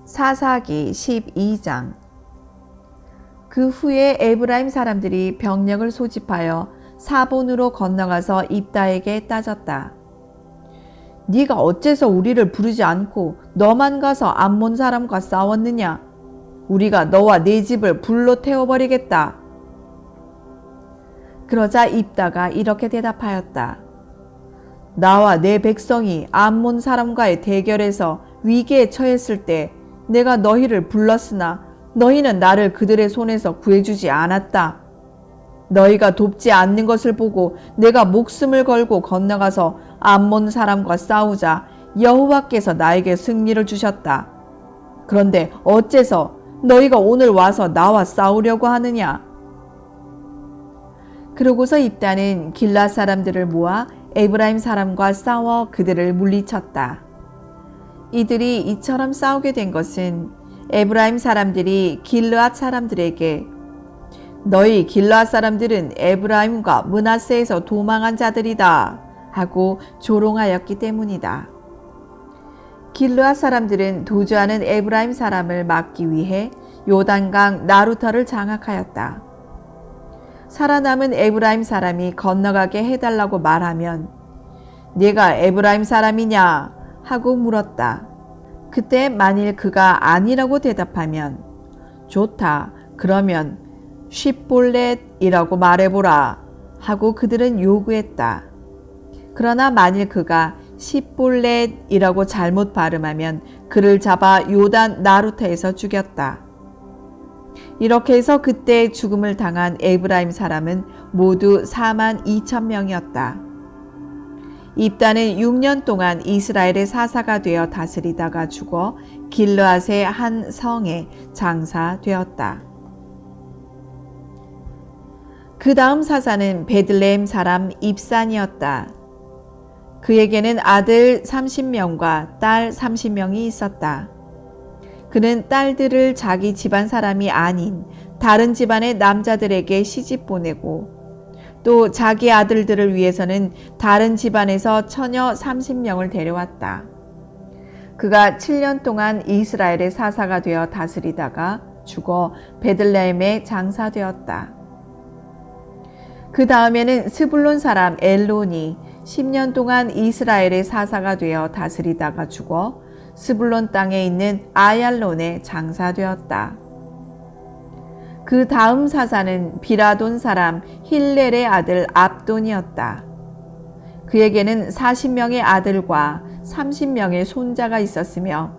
사사기 12장. 그 후에 에브라임 사람들이 병력을 소집하여 사본으로 건너가서 입다에게 따졌다. 네가 어째서 우리를 부르지 않고 너만 가서 암몬 사람과 싸웠느냐? 우리가 너와 네 집을 불로 태워버리겠다. 그러자 입다가 이렇게 대답하였다. 나와 내 백성이 암몬 사람과의 대결에서 위기에 처했을 때 내가 너희를 불렀으나 너희는 나를 그들의 손에서 구해주지 않았다. 너희가 돕지 않는 것을 보고 내가 목숨을 걸고 건너가서 암몬 사람과 싸우자 여호와께서 나에게 승리를 주셨다. 그런데 어째서 너희가 오늘 와서 나와 싸우려고 하느냐? 그러고서 입다는 길앗 사람들을 모아 에브라임 사람과 싸워 그들을 물리쳤다. 이들이 이처럼 싸우게 된 것은 에브라임 사람들이 길르앗 사람들에게 너희 길르앗 사람들은 에브라임과 므낫세에서 도망한 자들이다 하고 조롱하였기 때문이다. 길르앗 사람들은 도주하는 에브라임 사람을 막기 위해 요단강 나루터를 장악하였다. 살아남은 에브라임 사람이 건너가게 해달라고 말하면 네가 에브라임 사람이냐 하고 물었다. 그때 만일 그가 아니라고 대답하면 좋다. 그러면 쉽볼렛이라고 말해보라 하고 그들은 요구했다. 그러나 만일 그가 십볼렛이라고 잘못 발음하면 그를 잡아 요단 나루터에서 죽였다. 이렇게 해서 그때 죽음을 당한 에브라임 사람은 모두 42,000명이었다. 입다는 6년 동안 이스라엘의 사사가 되어 다스리다가 죽어 길르앗의 한 성에 장사되었다. 그 다음 사사는 베들레헴 사람 입산이었다. 그에게는 아들 30명과 딸 30명이 있었다. 그는 딸들을 자기 집안 사람이 아닌 다른 집안의 남자들에게 시집 보내고 또 자기 아들들을 위해서는 다른 집안에서 처녀 30명을 데려왔다. 그가 7년 동안 이스라엘의 사사가 되어 다스리다가 죽어 베들레헴에 장사되었다. 그 다음에는 스불론 사람 엘론이 10년 동안 이스라엘의 사사가 되어 다스리다가 죽어 스불론 땅에 있는 아얄론에 장사되었다. 그 다음 사사는 비라돈 사람 힐렐의 아들 압돈이었다. 그에게는 40명의 아들과 30명의 손자가 있었으며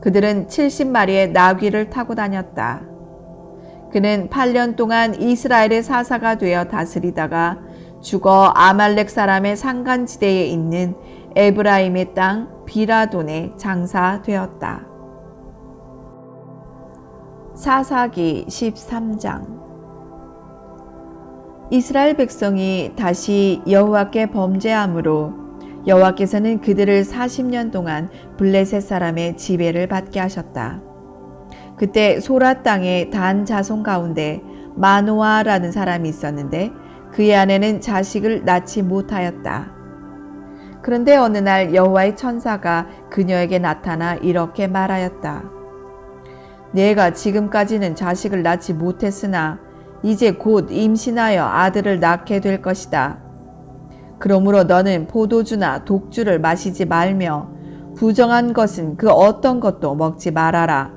그들은 70마리의 나귀를 타고 다녔다. 그는 8년 동안 이스라엘의 사사가 되어 다스리다가 죽어 아말렉 사람의 산간지대에 있는 에브라임의 땅 비라돈에 장사되었다. 사사기 13장. 이스라엘 백성이 다시 여호와께 범죄함으로 여호와께서는 그들을 40년 동안 블레셋 사람의 지배를 받게 하셨다. 그때 소라 땅의 단 자손 가운데 마노아라는 사람이 있었는데 그의 아내는 자식을 낳지 못하였다. 그런데 어느 날 여호와의 천사가 그녀에게 나타나 이렇게 말하였다. 내가 지금까지는 자식을 낳지 못했으나 이제 곧 임신하여 아들을 낳게 될 것이다. 그러므로 너는 포도주나 독주를 마시지 말며 부정한 것은 그 어떤 것도 먹지 말아라.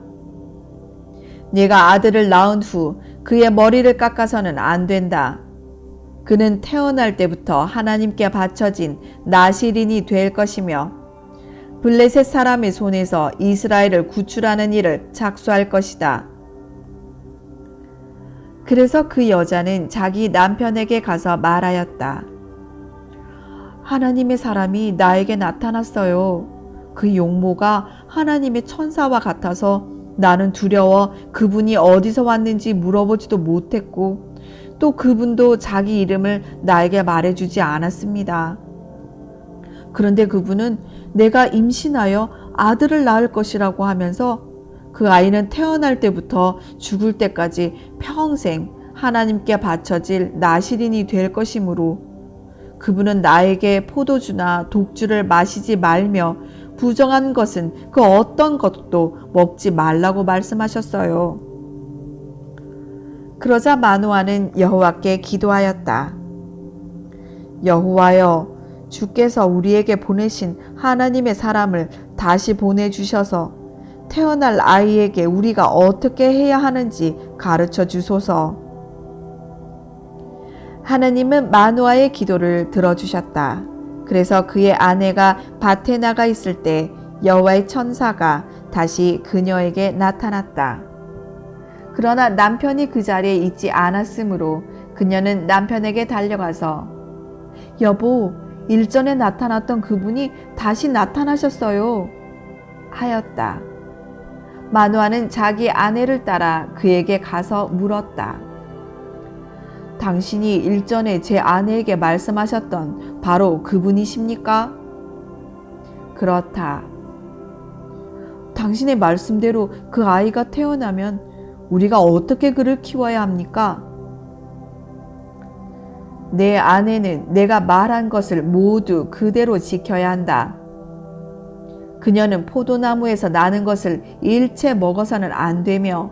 네가 아들을 낳은 후 그의 머리를 깎아서는 안 된다. 그는 태어날 때부터 하나님께 바쳐진 나시린이 될 것이며 블레셋 사람의 손에서 이스라엘을 구출하는 일을 작수할 것이다. 그래서 그 여자는 자기 남편에게 가서 말하였다. 하나님의 사람이 나에게 나타났어요. 그 용모가 하나님의 천사와 같아서 나는 두려워 그분이 어디서 왔는지 물어보지도 못했고 또 그분도 자기 이름을 나에게 말해주지 않았습니다. 그런데 그분은 내가 임신하여 아들을 낳을 것이라고 하면서 그 아이는 태어날 때부터 죽을 때까지 평생 하나님께 바쳐질 나시린이 될 것이므로 그분은 나에게 포도주나 독주를 마시지 말며 부정한 것은 그 어떤 것도 먹지 말라고 말씀하셨어요. 그러자 마노아는 여호와께 기도하였다. 여호와여, 주께서 우리에게 보내신 하나님의 사람을 다시 보내주셔서 태어날 아이에게 우리가 어떻게 해야 하는지 가르쳐 주소서. 하나님은 마노아의 기도를 들어주셨다. 그래서 그의 아내가 밭에 나가 있을 때 여호와의 천사가 다시 그녀에게 나타났다. 그러나 남편이 그 자리에 있지 않았으므로 그녀는 남편에게 달려가서 여보, 일전에 나타났던 그분이 다시 나타나셨어요 하였다. 마노아는 자기 아내를 따라 그에게 가서 물었다. 당신이 일전에 제 아내에게 말씀하셨던 바로 그분이십니까? 그렇다. 당신의 말씀대로 그 아이가 태어나면 우리가 어떻게 그를 키워야 합니까? 내 아내는 내가 말한 것을 모두 그대로 지켜야 한다. 그녀는 포도나무에서 나는 것을 일체 먹어서는 안 되며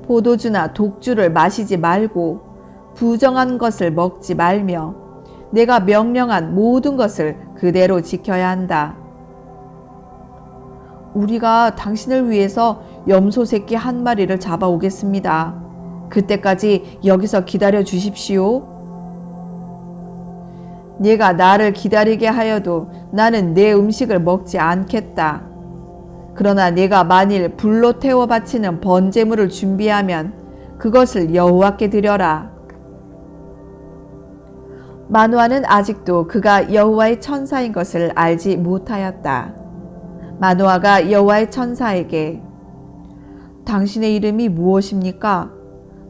포도주나 독주를 마시지 말고 부정한 것을 먹지 말며 내가 명령한 모든 것을 그대로 지켜야 한다. 우리가 당신을 위해서 염소 새끼 한 마리를 잡아오겠습니다. 그때까지 여기서 기다려 주십시오. 네가 나를 기다리게 하여도 나는 내 음식을 먹지 않겠다. 그러나 네가 만일 불로 태워 바치는 번제물을 준비하면 그것을 여호와께 드려라. 마노아는 아직도 그가 여호와의 천사인 것을 알지 못하였다. 마노아가 여호와의 천사에게 당신의 이름이 무엇입니까?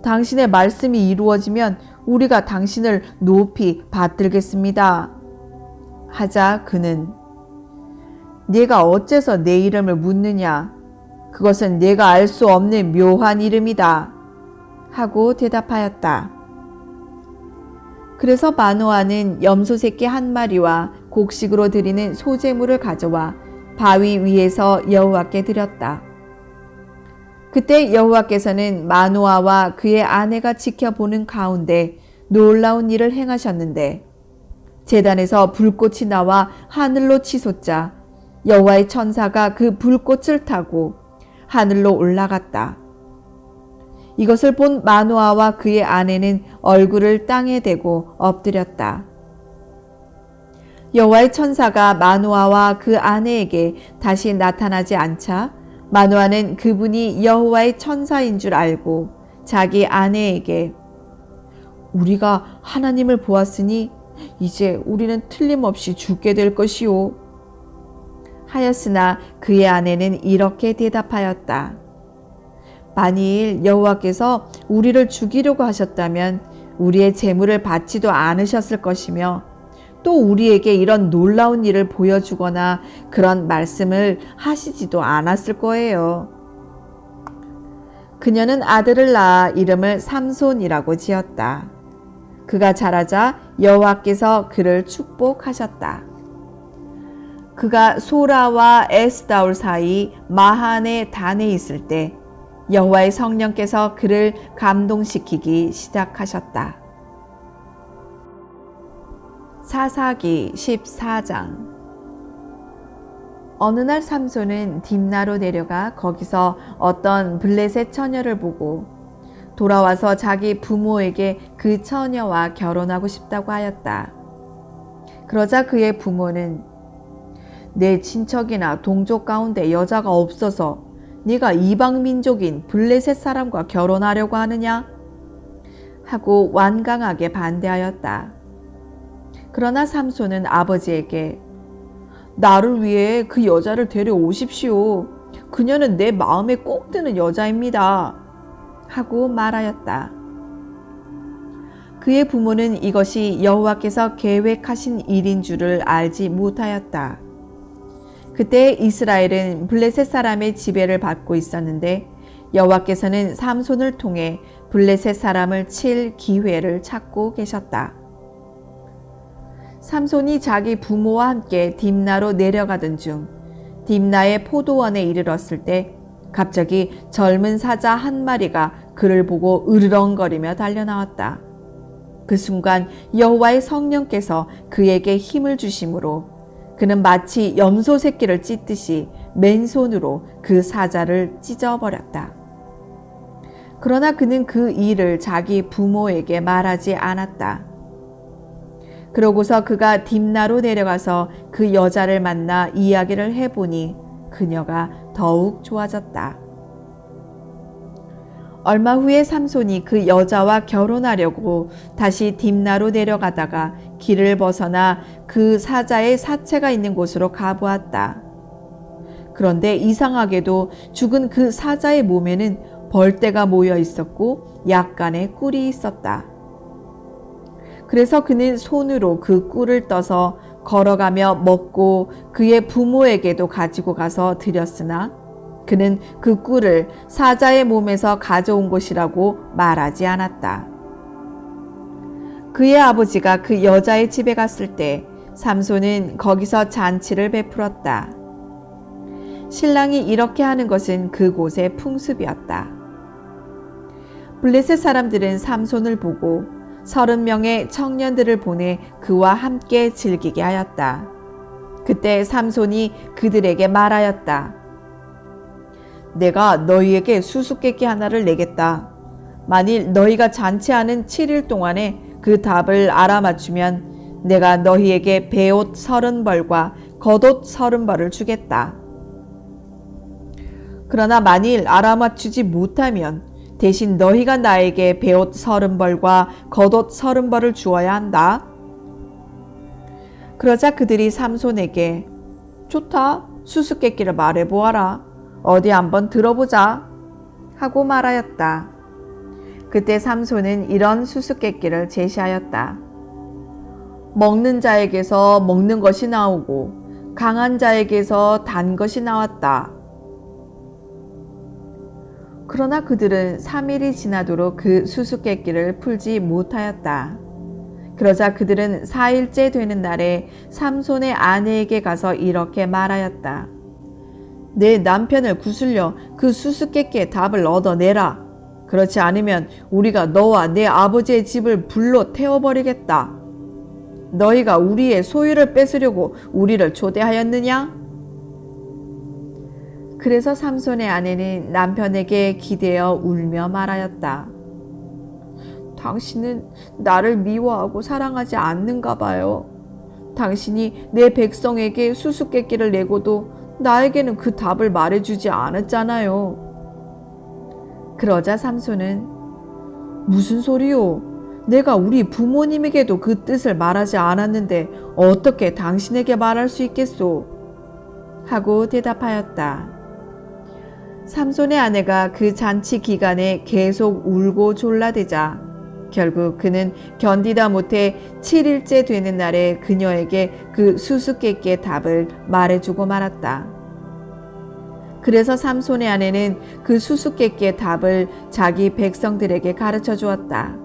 당신의 말씀이 이루어지면 우리가 당신을 높이 받들겠습니다. 하자 그는 네가 어째서 내 이름을 묻느냐? 그것은 네가 알 수 없는 묘한 이름이다. 하고 대답하였다. 그래서 마노아는 염소 새끼 한 마리와 곡식으로 드리는 소제물을 가져와 바위 위에서 여호와께 드렸다. 그때 여호와께서는 마노아와 그의 아내가 지켜보는 가운데 놀라운 일을 행하셨는데 제단에서 불꽃이 나와 하늘로 치솟자 여호와의 천사가 그 불꽃을 타고 하늘로 올라갔다. 이것을 본 마노아와 그의 아내는 얼굴을 땅에 대고 엎드렸다. 여호와의 천사가 마노아와 그 아내에게 다시 나타나지 않자 마노아는 그분이 여호와의 천사인 줄 알고 자기 아내에게 우리가 하나님을 보았으니 이제 우리는 틀림없이 죽게 될 것이오 하였으나 그의 아내는 이렇게 대답하였다. 만일 여호와께서 우리를 죽이려고 하셨다면 우리의 재물을 받지도 않으셨을 것이며 또 우리에게 이런 놀라운 일을 보여주거나 그런 말씀을 하시지도 않았을 거예요. 그녀는 아들을 낳아 이름을 삼손이라고 지었다. 그가 자라자 여호와께서 그를 축복하셨다. 그가 소라와 에스다올 사이 마한의 단에 있을 때 여호와의 성령께서 그를 감동시키기 시작하셨다. 사사기 14장. 어느 날 삼손은 딥나로 내려가 거기서 어떤 블레셋 처녀를 보고 돌아와서 자기 부모에게 그 처녀와 결혼하고 싶다고 하였다. 그러자 그의 부모는 내 친척이나 동족 가운데 여자가 없어서 네가 이방 민족인 블레셋 사람과 결혼하려고 하느냐? 하고 완강하게 반대하였다. 그러나 삼손은 아버지에게 나를 위해 그 여자를 데려오십시오. 그녀는 내 마음에 꼭 드는 여자입니다. 하고 말하였다. 그의 부모는 이것이 여호와께서 계획하신 일인 줄을 알지 못하였다. 그때 이스라엘은 블레셋 사람의 지배를 받고 있었는데 여호와께서는 삼손을 통해 블레셋 사람을 칠 기회를 찾고 계셨다. 삼손이 자기 부모와 함께 딥나로 내려가던 중 딥나의 포도원에 이르렀을 때 갑자기 젊은 사자 한 마리가 그를 보고 으르렁거리며 달려나왔다. 그 순간 여호와의 성령께서 그에게 힘을 주심으로 그는 마치 염소 새끼를 찢듯이 맨손으로 그 사자를 찢어버렸다. 그러나 그는 그 일을 자기 부모에게 말하지 않았다. 그러고서 그가 딥나로 내려가서 그 여자를 만나 이야기를 해보니 그녀가 더욱 좋아졌다. 얼마 후에 삼손이 그 여자와 결혼하려고 다시 딥나로 내려가다가 길을 벗어나 그 사자의 사체가 있는 곳으로 가보았다. 그런데 이상하게도 죽은 그 사자의 몸에는 벌떼가 모여 있었고 약간의 꿀이 있었다. 그래서 그는 손으로 그 꿀을 떠서 걸어가며 먹고 그의 부모에게도 가지고 가서 드렸으나 그는 그 꿀을 사자의 몸에서 가져온 것이라고 말하지 않았다. 그의 아버지가 그 여자의 집에 갔을 때 삼손은 거기서 잔치를 베풀었다. 신랑이 이렇게 하는 것은 그곳의 풍습이었다. 블레셋 사람들은 삼손을 보고 30명의 청년들을 보내 그와 함께 즐기게 하였다. 그때 삼손이 그들에게 말하였다. 내가 너희에게 수수께끼 하나를 내겠다. 만일 너희가 잔치하는 7일 동안에 그 답을 알아맞추면 내가 너희에게 베옷 30벌과 겉옷 30벌을 주겠다. 그러나 만일 알아맞추지 못하면 대신 너희가 나에게 베옷 30벌과 겉옷 30벌을 주어야 한다. 그러자 그들이 삼손에게 좋다. 수수께끼를 말해보아라. 어디 한번 들어보자. 하고 말하였다. 그때 삼손은 이런 수수께끼를 제시하였다. 먹는 자에게서 먹는 것이 나오고 강한 자에게서 단 것이 나왔다. 그러나 그들은 3일이 지나도록 그 수수께끼를 풀지 못하였다. 그러자 그들은 4일째 되는 날에 삼손의 아내에게 가서 이렇게 말하였다. 내 남편을 구슬려 그 수수께끼의 답을 얻어내라. 그렇지 않으면 우리가 너와 내 아버지의 집을 불로 태워버리겠다. 너희가 우리의 소유를 뺏으려고 우리를 초대하였느냐? 그래서 삼손의 아내는 남편에게 기대어 울며 말하였다. 당신은 나를 미워하고 사랑하지 않는가 봐요. 당신이 내 백성에게 수수께끼를 내고도 나에게는 그 답을 말해주지 않았잖아요. 그러자 삼손은 무슨 소리요? 내가 우리 부모님에게도 그 뜻을 말하지 않았는데 어떻게 당신에게 말할 수 있겠소? 하고 대답하였다. 삼손의 아내가 그 잔치 기간에 계속 울고 졸라대자 결국 그는 견디다 못해 7일째 되는 날에 그녀에게 그 수수께끼의 답을 말해주고 말았다. 그래서 삼손의 아내는 그 수수께끼의 답을 자기 백성들에게 가르쳐 주었다.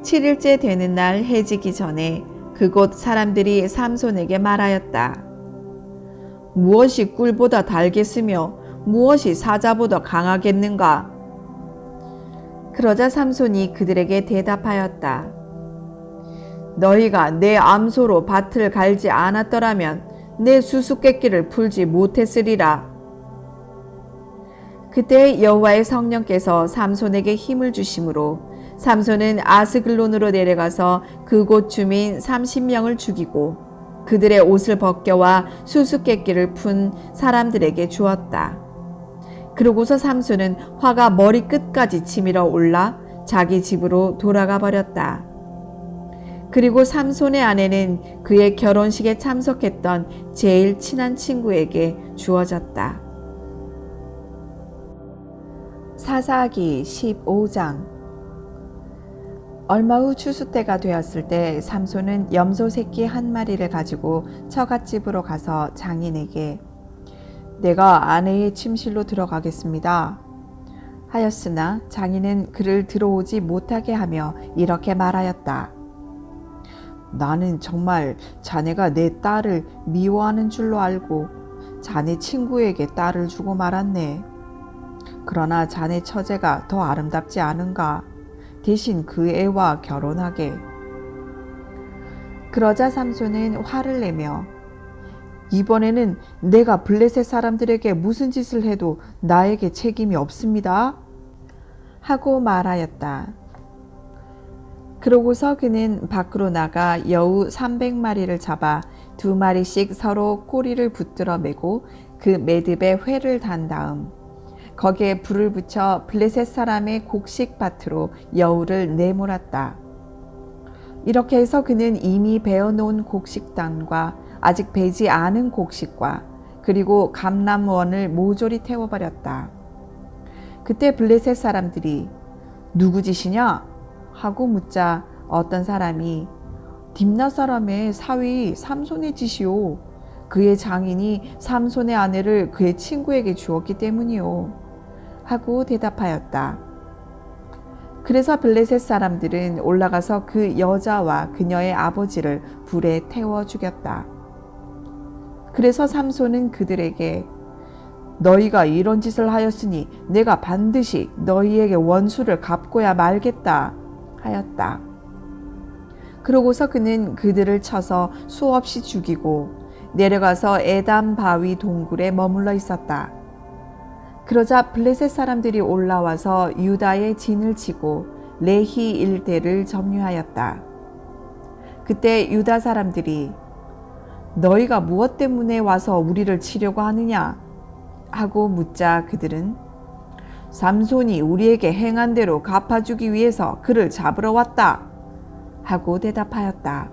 7일째 되는 날 해지기 전에 그곳 사람들이 삼손에게 말하였다. 무엇이 꿀보다 달겠으며 무엇이 사자보다 강하겠는가? 그러자 삼손이 그들에게 대답하였다. 너희가 내 암소로 밭을 갈지 않았더라면 내 수수께끼를 풀지 못했으리라. 그때 여호와의 성령께서 삼손에게 힘을 주심으로 삼손은 아스글론으로 내려가서 그곳 주민 30명을 죽이고 그들의 옷을 벗겨와 수수께끼를 푼 사람들에게 주었다. 그러고서 삼손은 화가 머리 끝까지 치밀어 올라 자기 집으로 돌아가 버렸다. 그리고 삼손의 아내는 그의 결혼식에 참석했던 제일 친한 친구에게 주어졌다. 사사기 15장. 얼마 후 추수 때가 되었을 때 삼손은 염소 새끼 한 마리를 가지고 처갓집으로 가서 장인에게 내가 아내의 침실로 들어가겠습니다 하였으나 장인은 그를 들어오지 못하게 하며 이렇게 말하였다. 나는 정말 자네가 내 딸을 미워하는 줄로 알고 자네 친구에게 딸을 주고 말았네. 그러나 자네 처제가 더 아름답지 않은가? 대신 그 애와 결혼하게. 그러자 삼손은 화를 내며 이번에는 내가 블레셋 사람들에게 무슨 짓을 해도 나에게 책임이 없습니다. 하고 말하였다. 그러고서 그는 밖으로 나가 여우 300마리를 잡아 2마리씩 서로 꼬리를 붙들어 매고 그 매듭에 회를 단 다음 거기에 불을 붙여 블레셋 사람의 곡식밭으로 여우를 내몰았다. 이렇게 해서 그는 이미 베어놓은 곡식단과 아직 베지 않은 곡식과 그리고 감람원을 모조리 태워버렸다. 그때 블레셋 사람들이 누구 짓이냐? 하고 묻자 어떤 사람이 딥나 사람의 사위 삼손의 짓이요. 그의 장인이 삼손의 아내를 그의 친구에게 주었기 때문이요. 하고 대답하였다. 그래서 블레셋 사람들은 올라가서 그 여자와 그녀의 아버지를 불에 태워 죽였다. 그래서 삼손은 그들에게 너희가 이런 짓을 하였으니 내가 반드시 너희에게 원수를 갚고야 말겠다 하였다. 그러고서 그는 그들을 쳐서 수없이 죽이고 내려가서 에담 바위 동굴에 머물러 있었다. 그러자 블레셋 사람들이 올라와서 유다의 진을 치고 레히 일대를 점유하였다. 그때 유다 사람들이 너희가 무엇 때문에 와서 우리를 치려고 하느냐? 하고 묻자 그들은 삼손이 우리에게 행한 대로 갚아주기 위해서 그를 잡으러 왔다. 하고 대답하였다.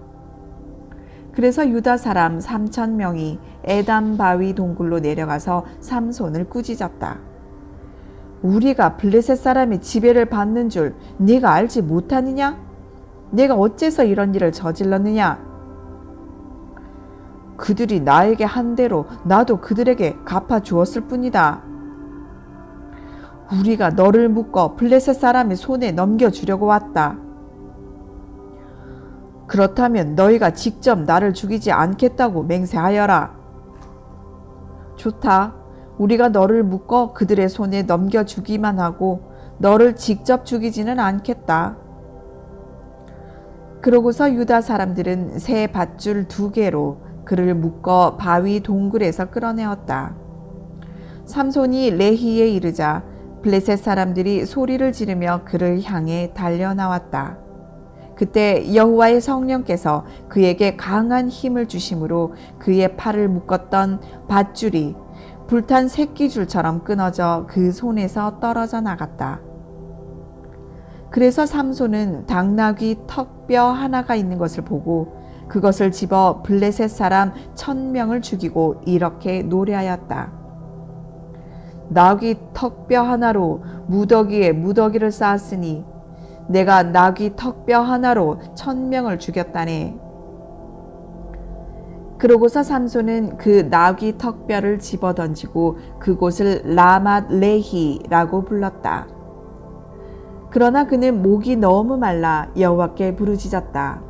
그래서 유다 사람 3,000명이 에담 바위 동굴로 내려가서 삼손을 꾸짖었다. 우리가 블레셋 사람의 지배를 받는 줄 네가 알지 못하느냐? 내가 어째서 이런 일을 저질렀느냐? 그들이 나에게 한 대로 나도 그들에게 갚아주었을 뿐이다. 우리가 너를 묶어 블레셋 사람의 손에 넘겨주려고 왔다. 그렇다면 너희가 직접 나를 죽이지 않겠다고 맹세하여라. 좋다. 우리가 너를 묶어 그들의 손에 넘겨주기만 하고 너를 직접 죽이지는 않겠다. 그러고서 유다 사람들은 새 밧줄 2개로 그를 묶어 바위 동굴에서 끌어내었다. 삼손이 레히에 이르자 블레셋 사람들이 소리를 지르며 그를 향해 달려나왔다. 그때 여호와의 성령께서 그에게 강한 힘을 주심으로 그의 팔을 묶었던 밧줄이 불탄 새끼줄처럼 끊어져 그 손에서 떨어져 나갔다. 그래서 삼손은 당나귀 턱뼈 하나가 있는 것을 보고 그것을 집어 블레셋 사람 1,000명을 죽이고 이렇게 노래하였다. 나귀 턱뼈 하나로 무더기에 무더기를 쌓았으니 내가 나귀 턱뼈 하나로 1,000명을 죽였다네. 그러고서 삼손은 그 나귀 턱뼈를 집어던지고 그곳을 라맛 레히라고 불렀다. 그러나 그는 목이 너무 말라 여호와께 부르짖었다.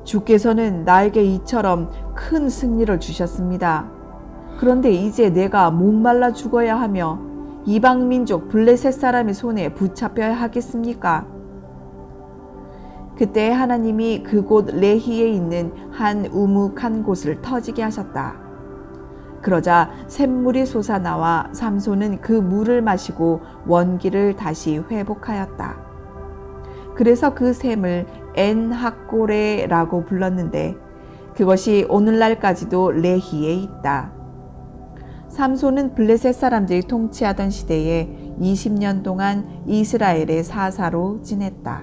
주께서는 나에게 이처럼 큰 승리를 주셨습니다. 그런데 이제 내가 목말라 죽어야 하며 이방 민족 블레셋 사람의 손에 붙잡혀야 하겠습니까? 그때 하나님이 그곳 레히에 있는 한 우묵한 곳을 터지게 하셨다. 그러자 샘물이 솟아나와 삼손은 그 물을 마시고 원기를 다시 회복하였다. 그래서 그 샘을 엔학고레라고 불렀는데 그것이 오늘날까지도 레히에 있다. 삼손은 블레셋 사람들이 통치하던 시대에 20년 동안 이스라엘의 사사로 지냈다.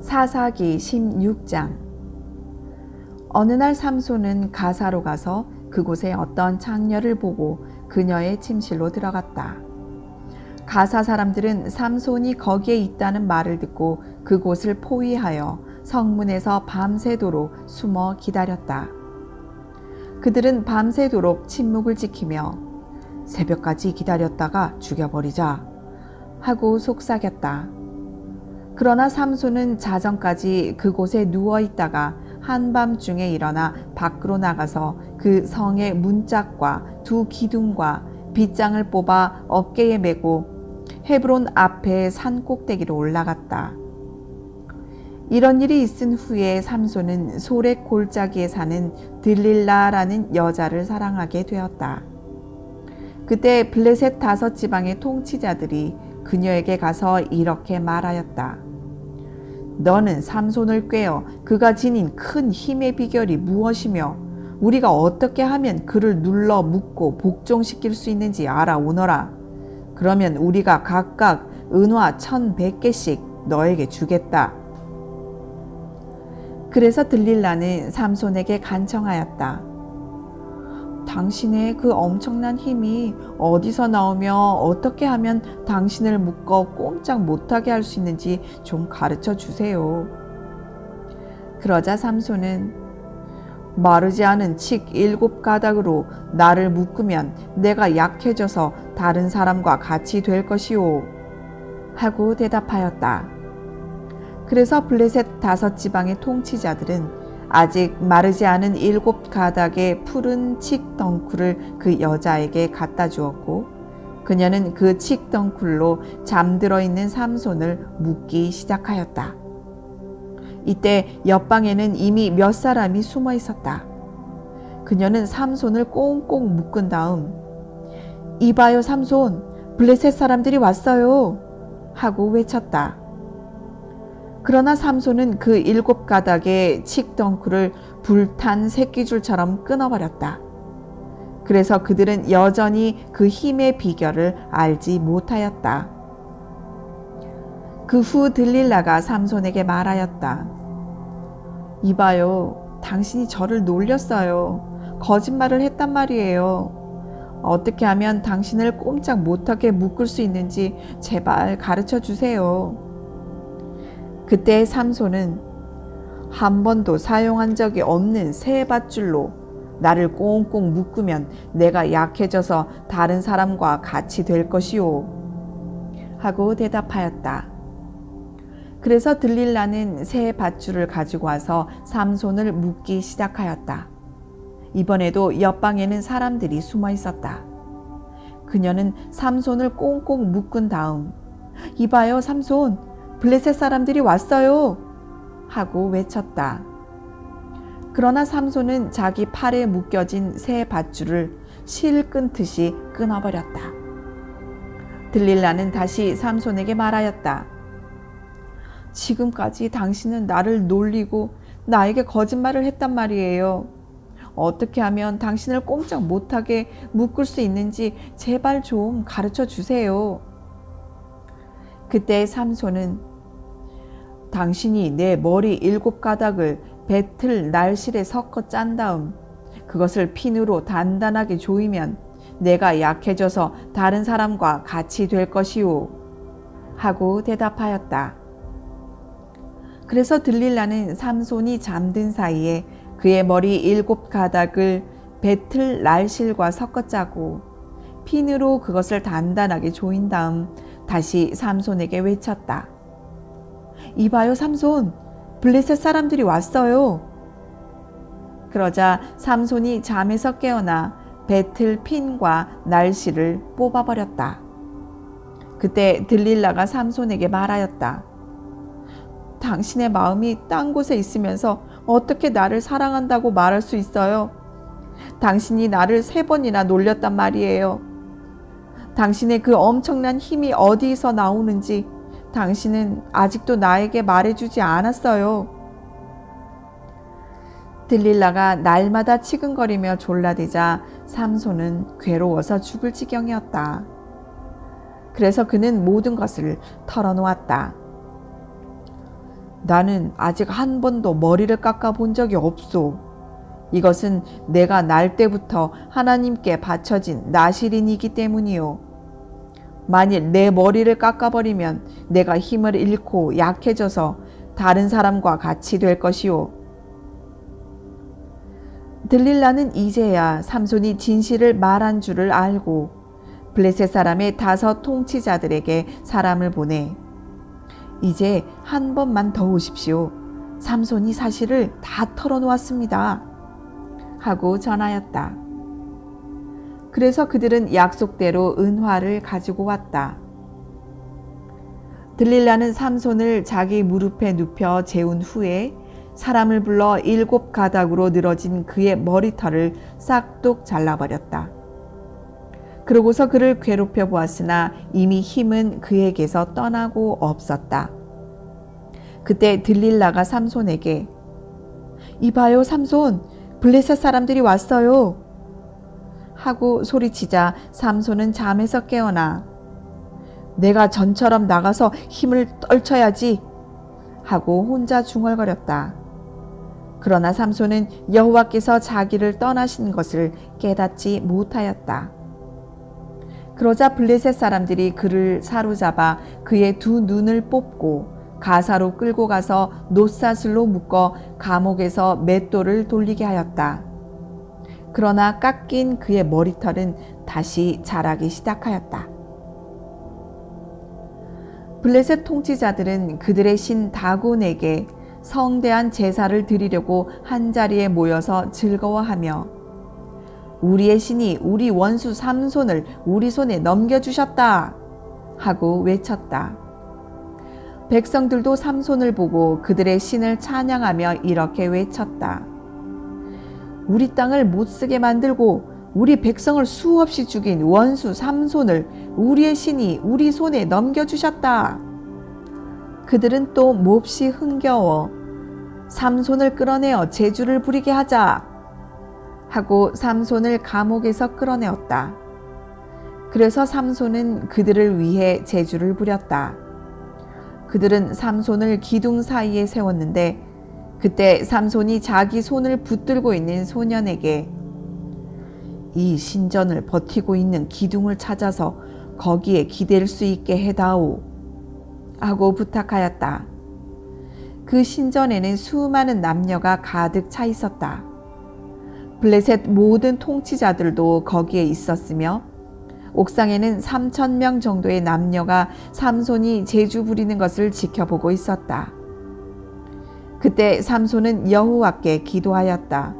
사사기 16장. 어느 날 삼손은 가사로 가서 그곳에 어떤 창녀를 보고 그녀의 침실로 들어갔다. 가사 사람들은 삼손이 거기에 있다는 말을 듣고 그곳을 포위하여 성문에서 밤새도록 숨어 기다렸다. 그들은 밤새도록 침묵을 지키며 새벽까지 기다렸다가 죽여버리자 하고 속삭였다. 그러나 삼손은 자정까지 그곳에 누워 있다가 한밤중에 일어나 밖으로 나가서 그 성의 문짝과 두 기둥과 빗장을 뽑아 어깨에 메고 헤브론 앞에 산 꼭대기로 올라갔다. 이런 일이 있은 후에 삼손은 소렉 골짜기에 사는 들릴라라는 여자를 사랑하게 되었다. 그때 블레셋 5지방의 통치자들이 그녀에게 가서 이렇게 말하였다. 너는 삼손을 꾀어 그가 지닌 큰 힘의 비결이 무엇이며 우리가 어떻게 하면 그를 눌러 묶고 복종시킬 수 있는지 알아오너라. 그러면 우리가 각각 은화 1,100개씩 너에게 주겠다. 그래서 들릴라는 삼손에게 간청하였다. 당신의 그 엄청난 힘이 어디서 나오며 어떻게 하면 당신을 묶어 꼼짝 못하게 할 수 있는지 좀 가르쳐 주세요. 그러자 삼손은 마르지 않은 칡 7가닥으로 나를 묶으면 내가 약해져서 다른 사람과 같이 될 것이오 하고 대답하였다. 그래서 블레셋 5지방의 통치자들은 아직 마르지 않은 7가닥의 푸른 칡 덩쿨을 그 여자에게 갖다 주었고 그녀는 그 칡 덩쿨로 잠들어 있는 삼손을 묶기 시작하였다. 이때 옆방에는 이미 몇 사람이 숨어 있었다. 그녀는 삼손을 꽁꽁 묶은 다음 이봐요 삼손, 블레셋 사람들이 왔어요 하고 외쳤다. 그러나 삼손은 그 7가닥의 칡 덩쿨을 불탄 새끼줄처럼 끊어버렸다. 그래서 그들은 여전히 그 힘의 비결을 알지 못하였다. 그 후 들릴라가 삼손에게 말하였다. 이봐요, 당신이 저를 놀렸어요. 거짓말을 했단 말이에요. 어떻게 하면 당신을 꼼짝 못하게 묶을 수 있는지 제발 가르쳐 주세요. 그때 삼손은 한 번도 사용한 적이 없는 새 밧줄로 나를 꽁꽁 묶으면 내가 약해져서 다른 사람과 같이 될 것이오 하고 대답하였다. 그래서 들릴라는 새 밧줄을 가지고 와서 삼손을 묶기 시작하였다. 이번에도 옆방에는 사람들이 숨어 있었다. 그녀는 삼손을 꽁꽁 묶은 다음 이봐요 삼손, 블레셋 사람들이 왔어요 하고 외쳤다. 그러나 삼손은 자기 팔에 묶여진 새 밧줄을 실 끊듯이 끊어버렸다. 들릴라는 다시 삼손에게 말하였다. 지금까지 당신은 나를 놀리고 나에게 거짓말을 했단 말이에요. 어떻게 하면 당신을 꼼짝 못하게 묶을 수 있는지 제발 좀 가르쳐 주세요. 그때 삼손은 당신이 내 머리 7가닥을 배틀 날실에 섞어 짠 다음 그것을 핀으로 단단하게 조이면 내가 약해져서 다른 사람과 같이 될 것이오 하고 대답하였다. 그래서 들릴라는 삼손이 잠든 사이에 그의 머리 7가닥을 배틀 날실과 섞어 짜고 핀으로 그것을 단단하게 조인 다음 다시 삼손에게 외쳤다. 이봐요 삼손, 블레셋 사람들이 왔어요. 그러자 삼손이 잠에서 깨어나 배틀 핀과 날실을 뽑아버렸다. 그때 들릴라가 삼손에게 말하였다. 당신의 마음이 딴 곳에 있으면서 어떻게 나를 사랑한다고 말할 수 있어요? 당신이 나를 3번이나 놀렸단 말이에요. 당신의 그 엄청난 힘이 어디서 나오는지 당신은 아직도 나에게 말해주지 않았어요. 들릴라가 날마다 치근거리며 졸라대자 삼손은 괴로워서 죽을 지경이었다. 그래서 그는 모든 것을 털어놓았다. 나는 아직 한 번도 머리를 깎아본 적이 없소. 이것은 내가 날 때부터 하나님께 바쳐진 나실인이기 때문이요. 만일 내 머리를 깎아버리면 내가 힘을 잃고 약해져서 다른 사람과 같이 될 것이요. 들릴라는 이제야 삼손이 진실을 말한 줄을 알고 블레셋 사람의 5 통치자들에게 사람을 보내 이제 한 번만 더 오십시오. 삼손이 사실을 다 털어놓았습니다. 하고 전하였다. 그래서 그들은 약속대로 은화를 가지고 왔다. 들릴라는 삼손을 자기 무릎에 눕혀 재운 후에 사람을 불러 7 가닥으로 늘어진 그의 머리털을 싹둑 잘라버렸다. 그러고서 그를 괴롭혀 보았으나 이미 힘은 그에게서 떠나고 없었다. 그때 들릴라가 삼손에게 이봐요 삼손, 블레셋 사람들이 왔어요 하고 소리치자 삼손은 잠에서 깨어나 내가 전처럼 나가서 힘을 떨쳐야지 하고 혼자 중얼거렸다. 그러나 삼손은 여호와께서 자기를 떠나신 것을 깨닫지 못하였다. 그러자 블레셋 사람들이 그를 사로잡아 그의 2 눈을 뽑고 가사로 끌고 가서 놋사슬로 묶어 감옥에서 맷돌을 돌리게 하였다. 그러나 깎인 그의 머리털은 다시 자라기 시작하였다. 블레셋 통치자들은 그들의 신 다곤에게 성대한 제사를 드리려고 한자리에 모여서 즐거워하며 우리의 신이 우리 원수 삼손을 우리 손에 넘겨주셨다 하고 외쳤다. 백성들도 삼손을 보고 그들의 신을 찬양하며 이렇게 외쳤다. 우리 땅을 못쓰게 만들고 우리 백성을 수없이 죽인 원수 삼손을 우리의 신이 우리 손에 넘겨주셨다. 그들은 또 몹시 흥겨워 삼손을 끌어내어 제주를 부리게 하자 하고 삼손을 감옥에서 끌어내었다. 그래서 삼손은 그들을 위해 제주를 부렸다. 그들은 삼손을 기둥 사이에 세웠는데 그때 삼손이 자기 손을 붙들고 있는 소년에게 이 신전을 버티고 있는 기둥을 찾아서 거기에 기댈 수 있게 해다오 하고 부탁하였다. 그 신전에는 수많은 남녀가 가득 차 있었다. 블레셋 모든 통치자들도 거기에 있었으며 옥상에는 3,000명 정도의 남녀가 삼손이 제주 부리는 것을 지켜보고 있었다. 그때 삼손은 여호와께 기도하였다.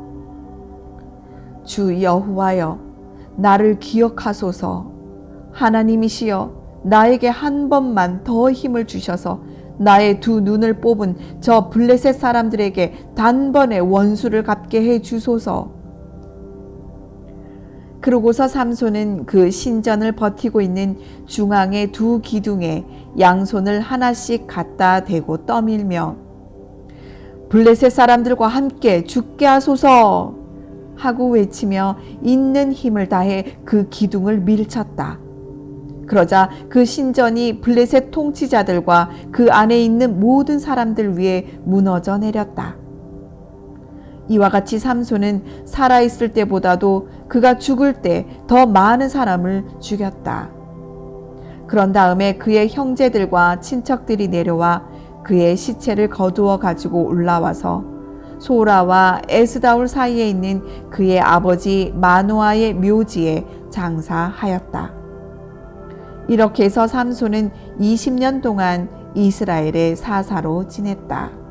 주 여호와여, 나를 기억하소서. 하나님이시여, 나에게 한 번만 더 힘을 주셔서 나의 2 눈을 뽑은 저 블레셋 사람들에게 단번에 원수를 갚게 해 주소서. 그러고서 삼손은 그 신전을 버티고 있는 중앙의 2 기둥에 양손을 하나씩 갖다 대고 떠밀며 블레셋 사람들과 함께 죽게 하소서 하고 외치며 있는 힘을 다해 그 기둥을 밀쳤다. 그러자 그 신전이 블레셋 통치자들과 그 안에 있는 모든 사람들 위에 무너져 내렸다. 이와 같이 삼손은 살아있을 때보다도 그가 죽을 때 더 많은 사람을 죽였다. 그런 다음에 그의 형제들과 친척들이 내려와 그의 시체를 거두어 가지고 올라와서 소라와 에스다올 사이에 있는 그의 아버지 마노아의 묘지에 장사하였다. 이렇게 해서 삼손은 20년 동안 이스라엘의 사사로 지냈다.